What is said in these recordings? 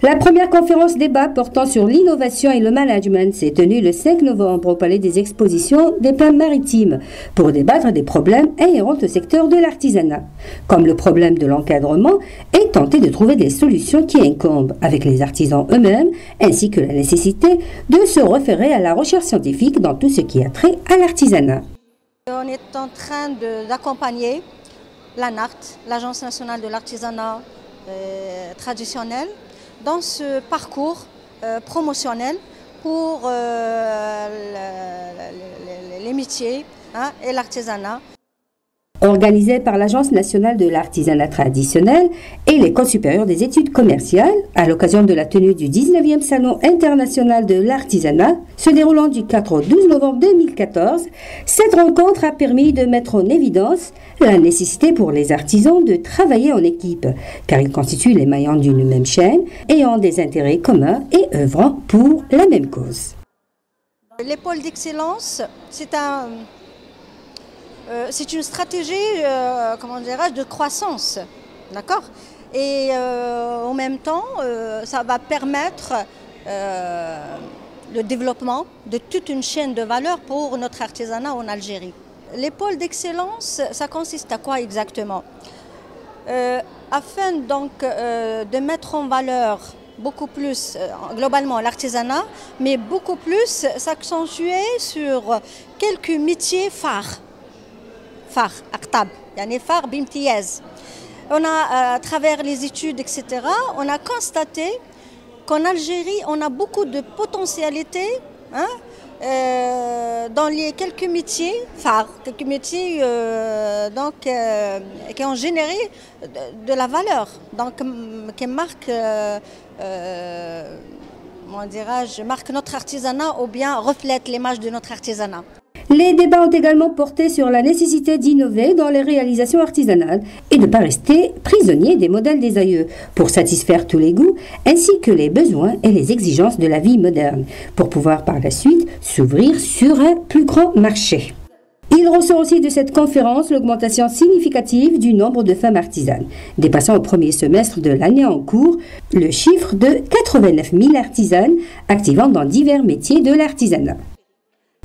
La première conférence débat portant sur l'innovation et le management s'est tenue le 5 novembre au Palais des Expositions des Plaines Maritimes pour débattre des problèmes inhérents au secteur de l'artisanat, comme le problème de l'encadrement et tenter de trouver des solutions qui incombent avec les artisans eux-mêmes, ainsi que la nécessité de se référer à la recherche scientifique dans tout ce qui a trait à l'artisanat. On est en train d'accompagner l'ANART, l'Agence nationale de l'artisanat traditionnel, dans ce parcours promotionnel pour les métiers et l'artisanat. Organisé par l'Agence nationale de l'artisanat traditionnel et l'École supérieure des études commerciales, à l'occasion de la tenue du 19e Salon international de l'artisanat, se déroulant du 4 au 12 novembre 2014, cette rencontre a permis de mettre en évidence la nécessité pour les artisans de travailler en équipe, car ils constituent les maillons d'une même chaîne, ayant des intérêts communs et œuvrant pour la même cause. Les pôles d'excellence, c'est une stratégie, comment dirais-je, de croissance, d'accord? Et en même temps, ça va permettre le développement de toute une chaîne de valeur pour notre artisanat en Algérie. Les pôles d'excellence, ça consiste à quoi exactement? Afin donc de mettre en valeur beaucoup plus, globalement, l'artisanat, mais beaucoup plus s'accentuer sur quelques métiers phares. أقطاب يعني phare بامتياز. On a, à travers les études, etc., on a constaté qu'en Algérie, on a beaucoup de potentialités dans les quelques métiers phares, quelques métiers qui ont généré de la valeur, donc qui marquent, marque notre artisanat ou bien reflètent l'image de notre artisanat. Les débats ont également porté sur la nécessité d'innover dans les réalisations artisanales et de ne pas rester prisonnier des modèles des aïeux pour satisfaire tous les goûts ainsi que les besoins et les exigences de la vie moderne pour pouvoir par la suite s'ouvrir sur un plus grand marché. Il ressort aussi de cette conférence l'augmentation significative du nombre de femmes artisanes, dépassant au premier semestre de l'année en cours le chiffre de 89 000 artisanes activant dans divers métiers de l'artisanat.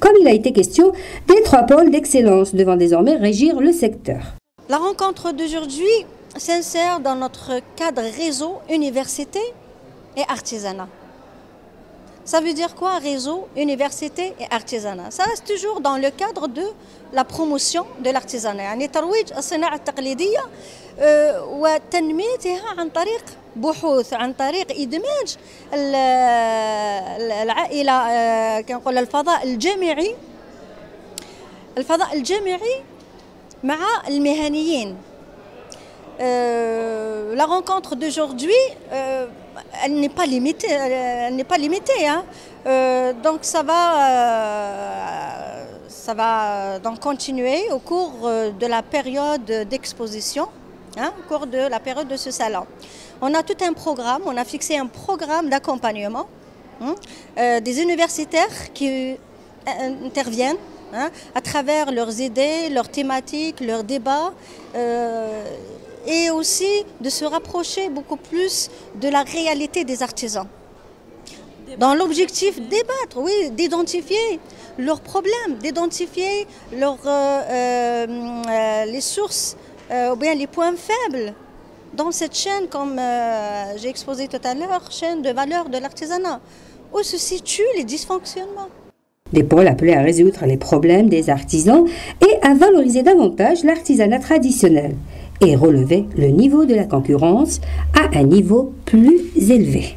Comme il a été question des 3 pôles d'excellence devant désormais régir le secteur. La rencontre d'aujourd'hui s'insère dans notre cadre réseau université et artisanat. Ça veut dire quoi, réseau, université et artisanat? Ça reste toujours dans le cadre de la promotion de l'artisanat. يعني ترويج الصناعة التقليدية وتنميتها عن طريق بحوث، عن طريق إدماج العائلة، كنقول الفضاء الجامعي مع المهنيين. La rencontre d'aujourd'hui, elle n'est pas limitée, donc ça va donc continuer au cours de la période d'exposition, au cours de la période de ce salon. On a tout un programme, on a fixé un programme d'accompagnement, des universitaires qui interviennent à travers leurs idées, leurs thématiques, leurs débats, et aussi de se rapprocher beaucoup plus de la réalité des artisans. Dans l'objectif débattre, oui, d'identifier leurs problèmes, d'identifier les sources ou bien les points faibles dans cette chaîne, comme j'ai exposé tout à l'heure, chaîne de valeur de l'artisanat, où se situent les dysfonctionnements. Des pôles appelés à résoudre les problèmes des artisans et à valoriser davantage l'artisanat traditionnel et relever le niveau de la concurrence à un niveau plus élevé.